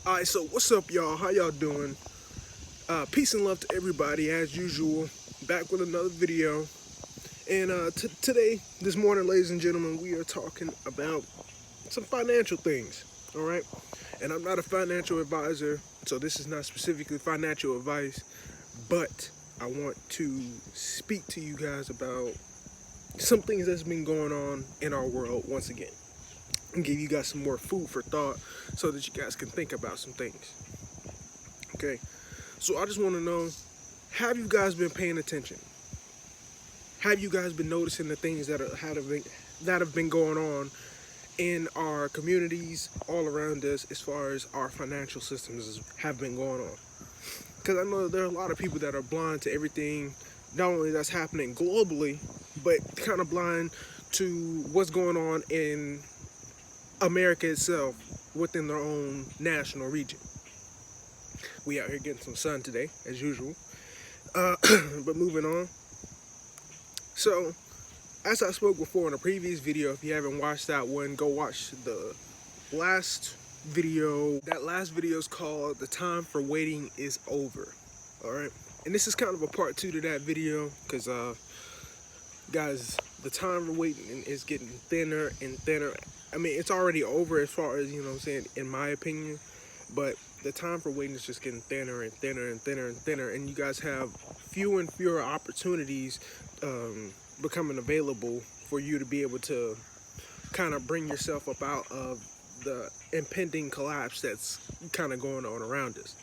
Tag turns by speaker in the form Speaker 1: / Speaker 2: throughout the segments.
Speaker 1: Alright, so what's up, y'all? How y'all doing? Peace and love to everybody, as usual. Back with another video. And today, this morning, ladies and gentlemen, we are talking about some financial things. Alright? And I'm not a financial advisor, so this is not specifically financial advice. But I want to speak to you guys about some things that's been going on in our world once again. And give you guys some more food for thought so that you guys can think about some things. Okay? So I just want to know, have you guys been paying attention? Have you guys been noticing the things that have been going on in our communities all around us as far as our financial systems have been going on? Because I know there are a lot of people that are blind to everything, not only that's happening globally, but kind of blind to what's going on in America itself within their own national region. We out here getting some sun today, as usual. But moving on. So, as I spoke before in a previous video, if you haven't watched that one, go watch the last video. That last video is called "The Time for Waiting is Over." Alright? And this is kind of a part 2 to that video, because, guys, the time for waiting is getting thinner and thinner. I mean, it's already over as far as, what I'm saying, in my opinion. But the time for waiting is just getting thinner and thinner and thinner and thinner. And you guys have fewer and fewer opportunities becoming available for you to be able to kind of bring yourself up out of the impending collapse that's kind of going on around us.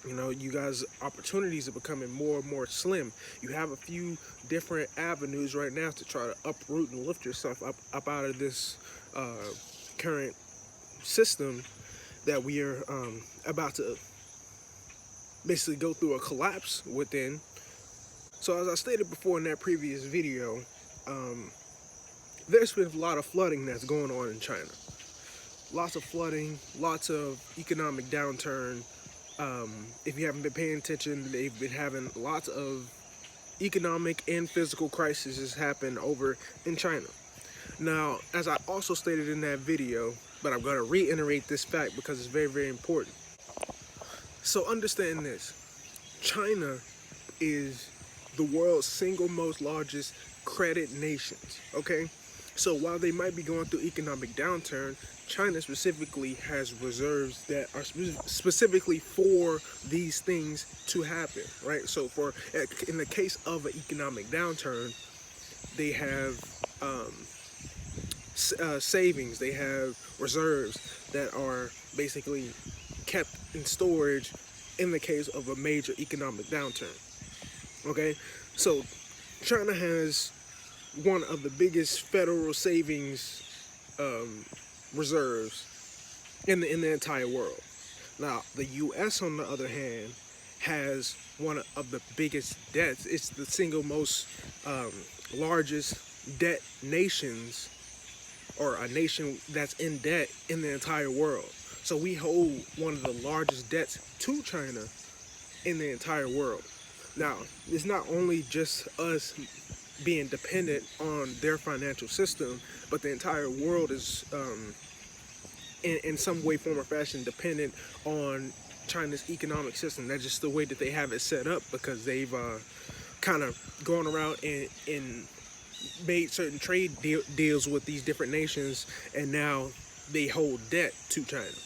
Speaker 1: You guys' opportunities are becoming more and more slim. You have a few different avenues right now to try to uproot and lift yourself up out of this current system that we are about to basically go through a collapse within. So as I stated before in that previous video, there's been a lot of flooding that's going on in China. Lots of flooding, lots of economic downturn. If you haven't been paying attention, they've been having lots of economic and physical crises happen over in China. Now, as I also stated in that video, but I'm going to reiterate this fact because it's very, very important. So understand this. China is the world's single most largest credit nations, okay? So while they might be going through economic downturn, China specifically has reserves that are specifically for these things to happen, right? So in the case of an economic downturn, they have savings, they have reserves that are basically kept in storage in the case of a major economic downturn. Okay, so China has one of the biggest federal savings reserves in the entire world. Now, the U.S., on the other hand, has one of the biggest debts. It's the single most largest debt nations, or a nation that's in debt in the entire world. So we hold one of the largest debts to China in the entire world. Now, it's not only just us being dependent on their financial system, but the entire world is in some way, form, or fashion dependent on China's economic system. That's just the way that they have it set up, because they've kind of gone around and made certain trade deals with these different nations, and now they hold debt to China.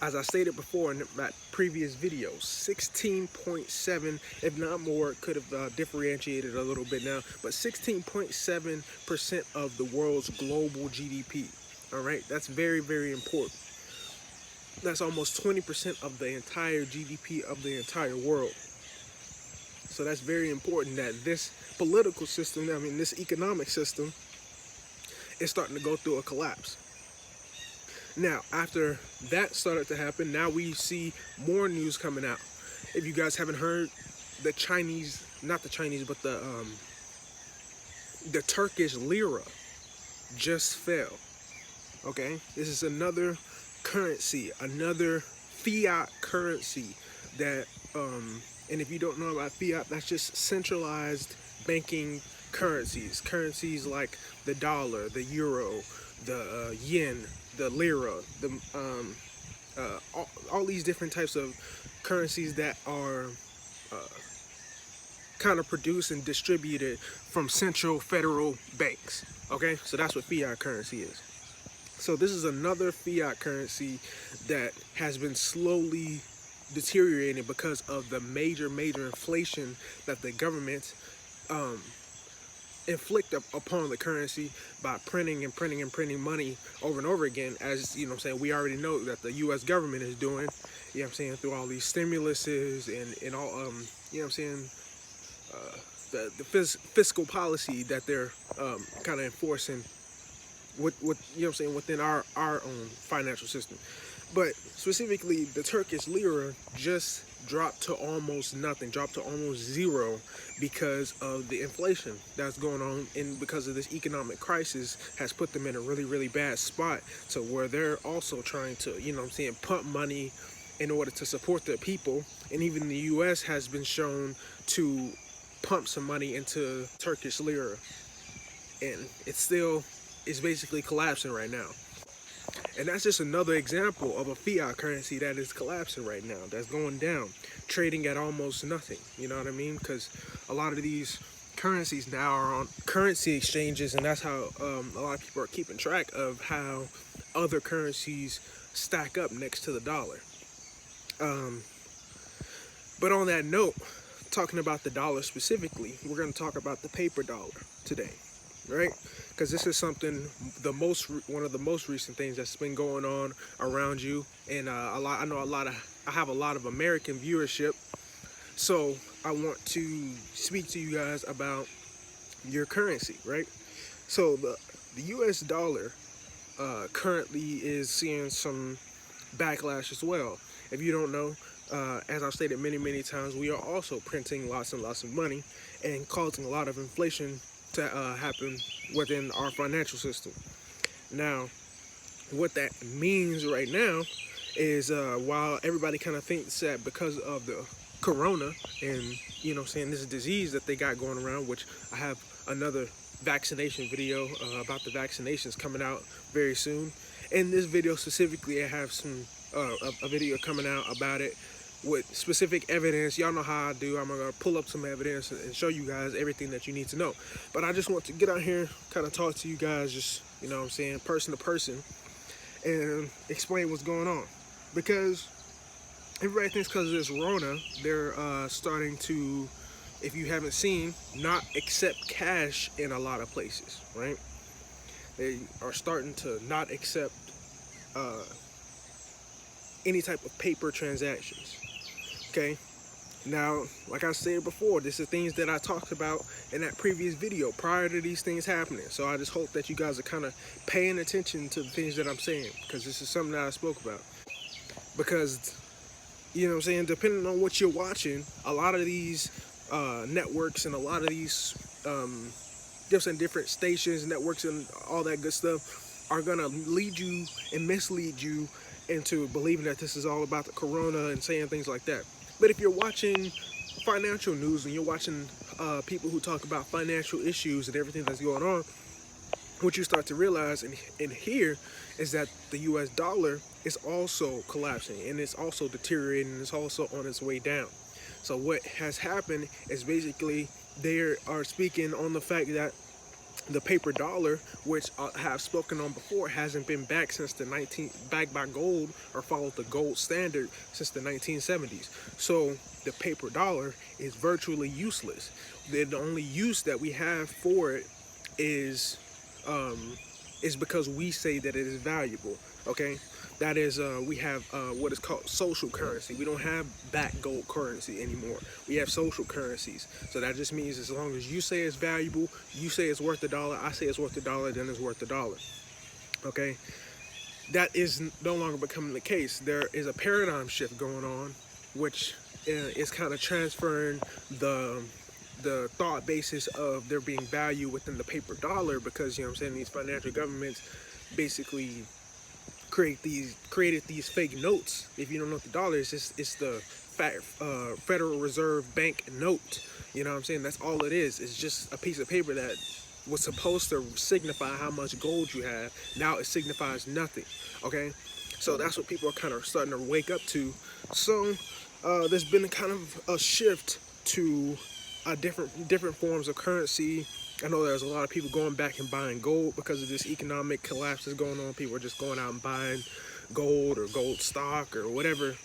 Speaker 1: As I stated before in that previous video, 16.7, if not more, could have differentiated a little bit now, but 16.7% of the world's global GDP. All right, that's very, very important. That's almost 20% of the entire GDP of the entire world. So that's very important that this political system, this economic system, is starting to go through a collapse. Now, after that started to happen, now we see more news coming out. If you guys haven't heard, the Turkish lira just fell. Okay, this is another currency, another fiat currency that, and if you don't know about fiat, that's just centralized banking currencies like the dollar, the euro, the yen, the lira, the all these different types of currencies that are kind of produced and distributed from central federal banks. Okay, so that's what fiat currency is. So this is another fiat currency that has been slowly deteriorating because of the major inflation that the government inflict upon the currency by printing money over and over again. As you know what I'm saying, we already know that the US government is doing, you know what I'm saying, through all these stimuluses and all you know what I'm saying, the fiscal policy that they're kind of enforcing with you know what I'm saying, within our own financial system. But specifically, the Turkish lira just dropped to almost nothing, dropped to almost zero, because of the inflation that's going on, and because of this economic crisis has put them in a really bad spot, to where they're also trying to, you know what I'm saying, pump money in order to support their people. And even the US has been shown to pump some money into Turkish lira, and it's basically collapsing right now. And that's just another example of a fiat currency that is collapsing right now, that's going down, trading at almost nothing. You know what I mean? Because a lot of these currencies now are on currency exchanges, and that's how a lot of people are keeping track of how other currencies stack up next to the dollar. But on that note, talking about the dollar specifically, we're going to talk about the paper dollar today, right? Because this is something, one of the most recent things that's been going on around you, and I have a lot of American viewership, so I want to speak to you guys about your currency, right? So the US dollar currently is seeing some backlash as well. If you don't know, as I've stated many times, we are also printing lots and lots of money and causing a lot of inflation to happen within our financial system. Now, what that means right now is while everybody kind of thinks that because of the corona and, you know, saying this disease that they got going around, which I have another vaccination video about the vaccinations coming out very soon. In this video specifically, I have some a video coming out about it with specific evidence. Y'all know how I do. I'm gonna pull up some evidence and show you guys everything that you need to know. But I just want to get out here, kind of talk to you guys, just, you know what I'm saying, person to person, and explain what's going on. Because everybody thinks because of this Rona, they're starting to, if you haven't seen, not accept cash in a lot of places, right? They are starting to not accept any type of paper transactions. Okay, now, like I said before, this is things that I talked about in that previous video prior to these things happening. So I just hope that you guys are kind of paying attention to the things that I'm saying, because this is something that I spoke about. Because, you know what I'm saying, depending on what you're watching, a lot of these networks and a lot of these different stations, networks, and all that good stuff are gonna lead you and mislead you into believing that this is all about the corona and saying things like that. But if you're watching financial news and you're watching people who talk about financial issues and everything that's going on, what you start to realize and hear is that the US dollar is also collapsing, and it's also deteriorating, and it's also on its way down. So what has happened is basically they are speaking on the fact that the paper dollar, which I have spoken on before, hasn't been backed since backed by gold, or followed the gold standard since the 1970s. So the paper dollar is virtually useless. The only use that we have for it is because we say that it is valuable. Okay, that is we have what is called social currency. We don't have back gold currency anymore. We have social currencies. So that just means as long as you say it's valuable, you say it's worth $1, I say it's worth $1, then it's worth $1. Okay, that is no longer becoming the case. There is a paradigm shift going on, which is kind of transferring the thought basis of there being value within the paper dollar, because, you know what I'm saying, these financial governments basically created these fake notes. If you don't know what the dollar is, it's the Federal Reserve Bank note. You know what I'm saying? That's all it is. It's just a piece of paper that was supposed to signify how much gold you have. Now it signifies nothing. Okay, So that's what people are kind of starting to wake up to. So there's been kind of a shift to different forms of currency. I know there's a lot of people going back and buying gold because of this economic collapse that's going on. People are just going out and buying gold or gold stock or whatever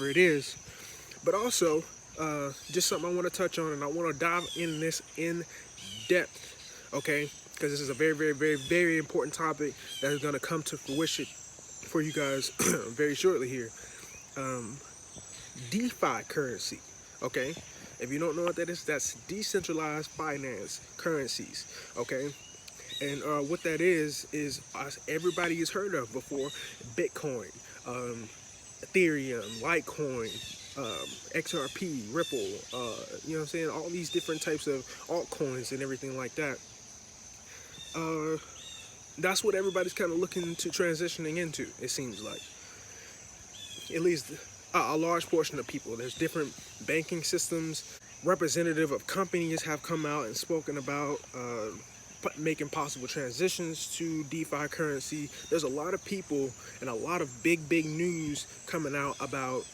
Speaker 1: it is. But also, just something I want to touch on, and I want to dive in this in depth, okay? Because this is a very, very, very, very important topic that is going to come to fruition for you guys very shortly here. DeFi currency, okay? If you don't know what that is, that's decentralized finance currencies, okay? And what that is everybody has heard of before: Bitcoin, Ethereum, Litecoin, XRP, Ripple, you know what I'm saying? All these different types of altcoins and everything like that. That's what everybody's kind of looking to transitioning into, it seems like. At least a large portion of people. There's different banking systems. Representative of companies have come out and spoken about making possible transitions to DeFi currency. There's a lot of people and a lot of big news coming out about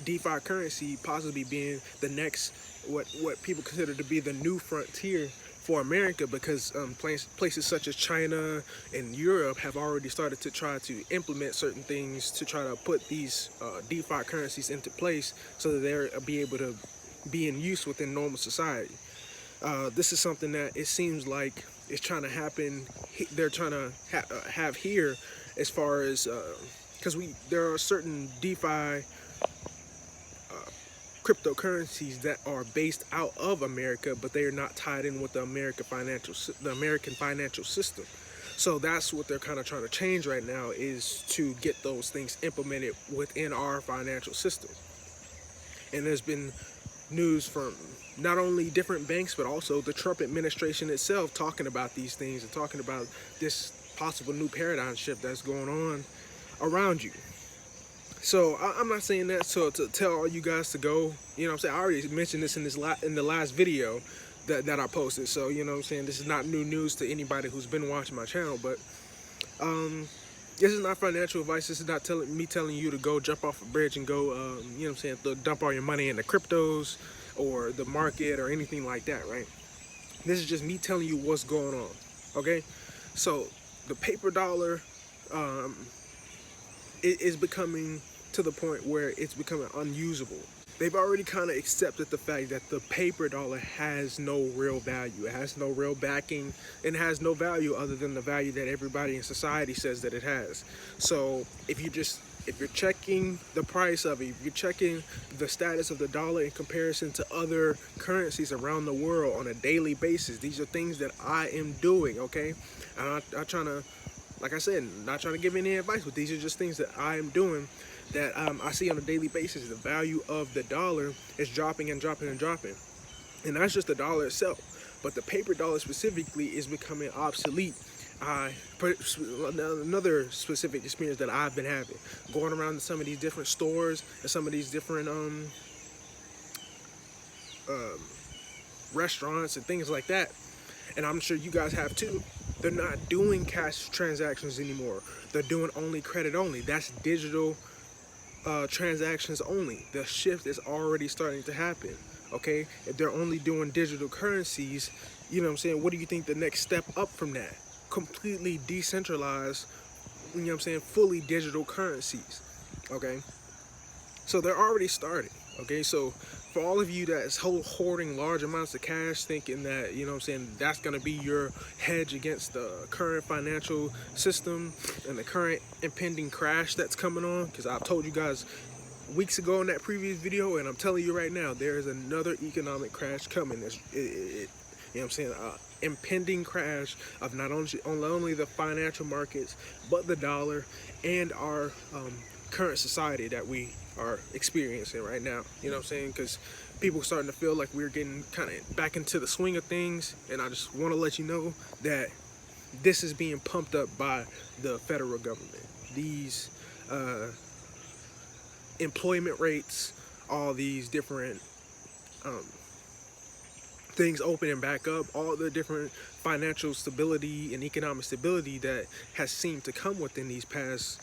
Speaker 1: DeFi currency possibly being the next, what people consider to be the new frontier for America, because places such as China and Europe have already started to try to implement certain things to try to put these DeFi currencies into place so that they'll be able to be in use within normal society. This is something that it seems like is trying to happen. They're trying to have here, as far as because there are certain DeFi cryptocurrencies that are based out of America, but they are not tied in with the American financial system. So that's what they're kind of trying to change right now, is to get those things implemented within our financial system. And there's been news from not only different banks, but also the Trump administration itself talking about these things and talking about this possible new paradigm shift that's going on around you. So I'm not saying that to tell all you guys to go, you know what I'm saying? I already mentioned this in the last video that I posted. So, you know what I'm saying? This is not new news to anybody who's been watching my channel, but this is not financial advice. This is not me telling you to go jump off a bridge and go, you know what I'm saying, dump all your money in the cryptos or the market or anything like that, right? This is just me telling you what's going on, okay? So the paper dollar it is becoming to the point where it's becoming unusable. They've already kind of accepted the fact that the paper dollar has no real value. It has no real backing, and has no value other than the value that everybody in society says that it has. So if you're checking the price of it, if you're checking the status of the dollar in comparison to other currencies around the world on a daily basis, these are things that I am doing, okay? I'm not trying to, like I said, not trying to give any advice, but these are just things that I am doing that I see on a daily basis. The value of the dollar is dropping and dropping and dropping. And that's just the dollar itself. But the paper dollar specifically is becoming obsolete. Another specific experience that I've been having, going around to some of these different stores and some of these different restaurants and things like that, and I'm sure you guys have too. They're not doing cash transactions anymore. They're doing only credit only. That's digital transactions only. The shift is already starting to happen, okay? If they're only doing digital currencies, you know what I'm saying, what do you think the next step up from that? Completely decentralized, you know what I'm saying, fully digital currencies, okay? So they're already starting, okay? So for all of you that's hoarding large amounts of cash, thinking that, you know what I'm saying, that's going to be your hedge against the current financial system and the current impending crash that's coming on, because I've told you guys weeks ago in that previous video, and I'm telling you right now, there is another economic crash coming. You know what I'm saying, impending crash of not only the financial markets, but the dollar and our current society that we are experiencing right now. You know what I'm saying? Because people are starting to feel like we're getting kind of back into the swing of things, and I just want to let you know that this is being pumped up by the federal government. These employment rates, all these different things opening back up, all the different financial stability and economic stability that has seemed to come within these past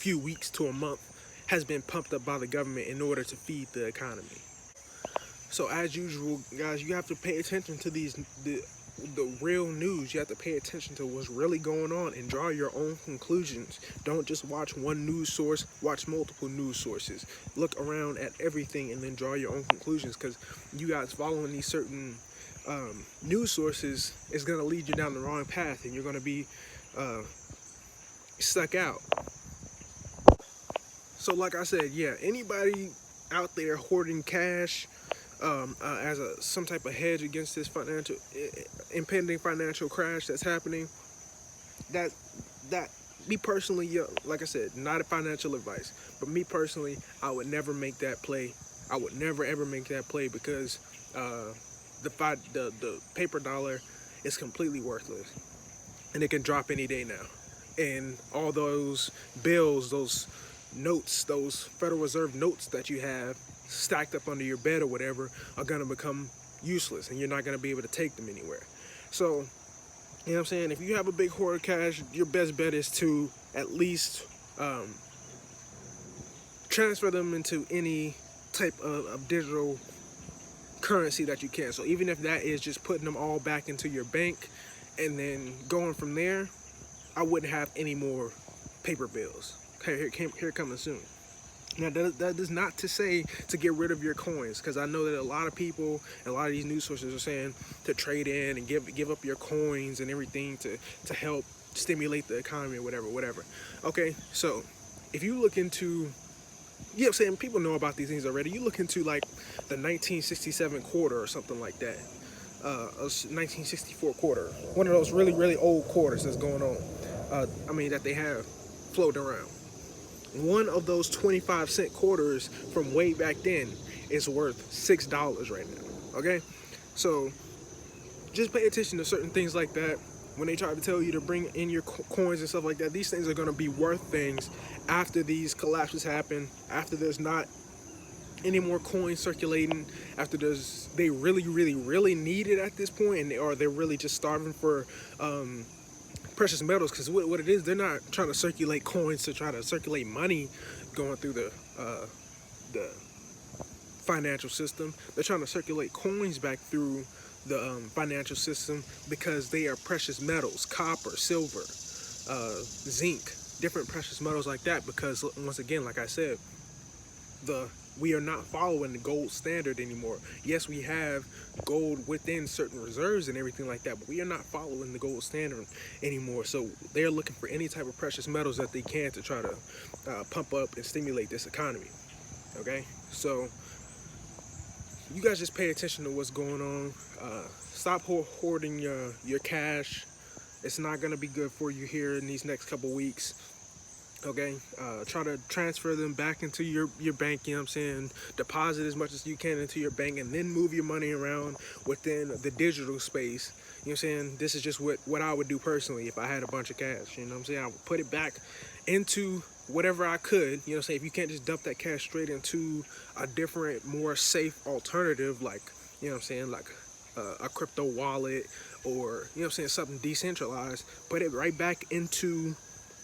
Speaker 1: few weeks to a month has been pumped up by the government in order to feed the economy. So as usual, guys, you have to pay attention to the real news. You have to pay attention to what's really going on and draw your own conclusions. Don't just watch one news source, watch multiple news sources. Look around at everything and then draw your own conclusions, because you guys following these certain news sources is going to lead you down the wrong path, and you're going to be stuck out. So like I said, yeah, anybody out there hoarding cash as some type of hedge against this impending financial crash that's happening, that me personally, like I said, not a financial advice, but me personally, I would never make that play. I would never ever make that play, because the paper dollar is completely worthless, and it can drop any day now. And all those bills, those notes, those Federal Reserve notes that you have stacked up under your bed or whatever, are going to become useless, and you're not going to be able to take them anywhere. So, you know what I'm saying? If you have a big hoard of cash, your best bet is to at least transfer them into any type of digital currency that you can. So even if that is just putting them all back into your bank and then going from there, I wouldn't have any more paper bills. Okay, here coming soon. Now, that is not to say to get rid of your coins, because I know that a lot of people and a lot of these news sources are saying to trade in and give up your coins and everything to help stimulate the economy or whatever. Okay, so if you look into, you know what I'm saying, people know about these things already. You look into like the 1967 quarter or something like that, 1964 quarter, one of those really, really old quarters that's going on. That they have floating around. One of those 25-cent quarters from way back then is worth $6 right now. Okay, so just pay attention to certain things like that. When they try to tell you to bring in your coins and stuff like that, these things are going to be worth things after these collapses happen, after there's not any more coins circulating, after they really, really, really need it at this point, or they're really just starving for precious metals. Because what it is, they're not trying to circulate coins to try to circulate money going through the financial system. They're trying to circulate coins back through the financial system, because they are precious metals: copper, silver, zinc, different precious metals like that. Because once again, like I said, we are not following the gold standard anymore. Yes, we have gold within certain reserves and everything like that, but we are not following the gold standard anymore. So they're looking for any type of precious metals that they can to try to pump up and stimulate this economy. Okay, so you guys just pay attention to what's going on. Stop hoarding your cash. It's not going to be good for you here in these next couple weeks. Okay, try to transfer them back into your bank, you know what I'm saying? Deposit as much as you can into your bank, and then move your money around within the digital space. You know what I'm saying? This is just what I would do personally if I had a bunch of cash. You know what I'm saying? I would put it back into whatever I could. You know what I'm saying? If you can't just dump that cash straight into a different, more safe alternative, like, you know what I'm saying, like a crypto wallet, or, you know what I'm saying, something decentralized, put it right back into, you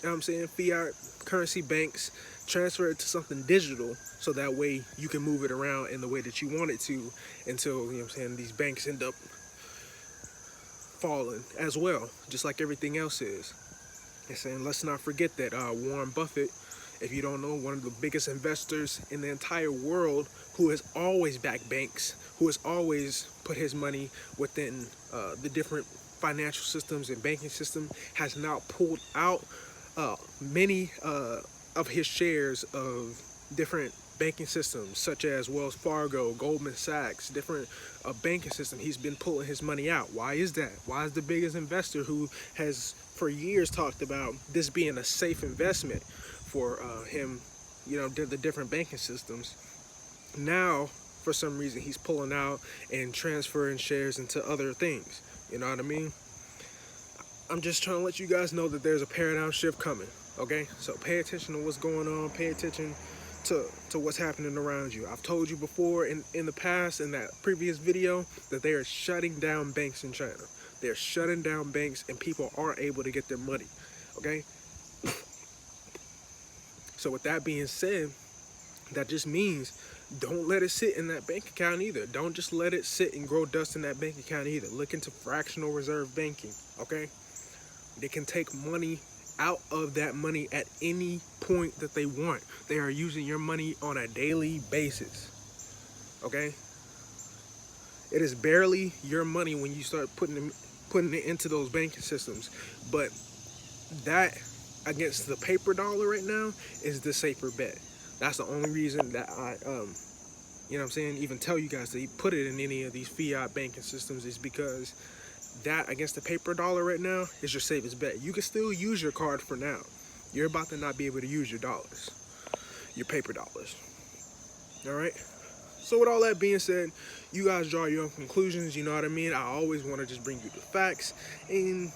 Speaker 1: know what I'm saying, fiat currency banks, transfer it to something digital, so that way you can move it around in the way that you want it to, until, you know what I'm saying, these banks end up falling as well, just like everything else is. And let's not forget that Warren Buffett, if you don't know, one of the biggest investors in the entire world, who has always backed banks, who has always put his money within the different financial systems and banking system, has now pulled out many of his shares of different banking systems, such as Wells Fargo, Goldman Sachs, different banking system. He's been pulling his money out. Why is that? Why is the biggest investor, who has for years talked about this being a safe investment for him, you know, the different banking systems, now for some reason he's pulling out and transferring shares into other things? You know what I mean? I'm just trying to let you guys know that there's a paradigm shift coming. Okay, so pay attention to what's going on. Pay attention to what's happening around you. I've told you before in the past, in that previous video, that they are shutting down banks in China. They're shutting down banks, and people aren't able to get their money. Okay, So with that being said, that just means don't let it sit in that bank account either. Don't just let it sit and grow dust in that bank account either. Look into fractional reserve banking, okay? They can take money out of that money at any point that they want. They are using your money on a daily basis, okay? It is barely your money when you start putting it into those banking systems. But that against the paper dollar right now is the safer bet. That's the only reason that I, you know what I'm saying, even tell you guys to put it in any of these fiat banking systems, is because that against the paper dollar right now is your safest bet. You can still use your card for now. You're about to not be able to use your dollars, your paper dollars. All right. So with all that being said, you guys draw your own conclusions, you know what I mean? I always want to just bring you the facts and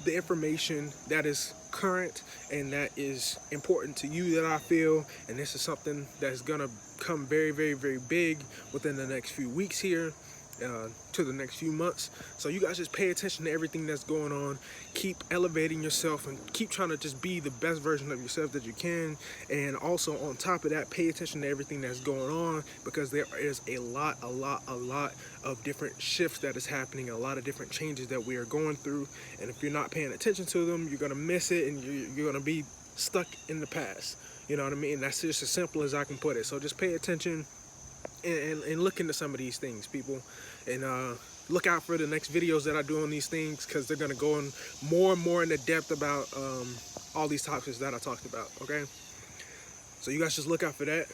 Speaker 1: the information that is current and that is important to you, that I feel. And this is something that's gonna come very, very, very big within the next few weeks here, to the next few months. So you guys just pay attention to everything that's going on. Keep elevating yourself and keep trying to just be the best version of yourself that you can. And also on top of that, pay attention to everything that's going on, because there is a lot of different shifts that is happening, a lot of different changes that we are going through. And if you're not paying attention to them, you're gonna miss it, and you're gonna be stuck in the past. You know what I mean? That's just as simple as I can put it. So just pay attention and look into some of these things, people. And look out for the next videos that I do on these things, because they're going to go in more and more into depth about all these topics that I talked about, okay? So you guys just look out for that.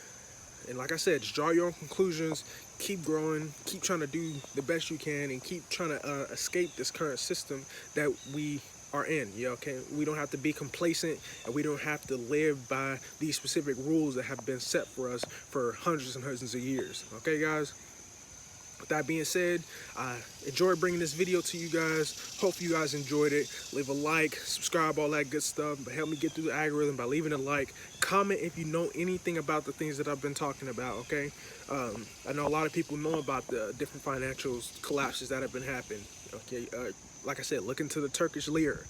Speaker 1: And like I said, just draw your own conclusions, keep growing, keep trying to do the best you can, and keep trying to escape this current system that we are in. Yeah, okay? We don't have to be complacent, and we don't have to live by these specific rules that have been set for us for hundreds and hundreds of years. Okay, guys? With that being said, I enjoyed bringing this video to you guys. Hope you guys enjoyed it. Leave a like, subscribe, all that good stuff. But help me get through the algorithm by leaving a like. Comment if you know anything about the things that I've been talking about, okay? I know a lot of people know about the different financial collapses that have been happening, okay? Like I said, look into the Turkish lira.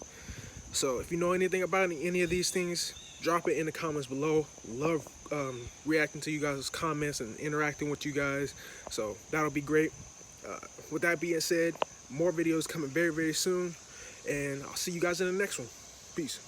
Speaker 1: So if you know anything about any of these things, drop it in the comments below. Love reacting to you guys' comments and interacting with you guys. So that'll be great. With that being said, more videos coming very, very soon. And I'll see you guys in the next one. Peace.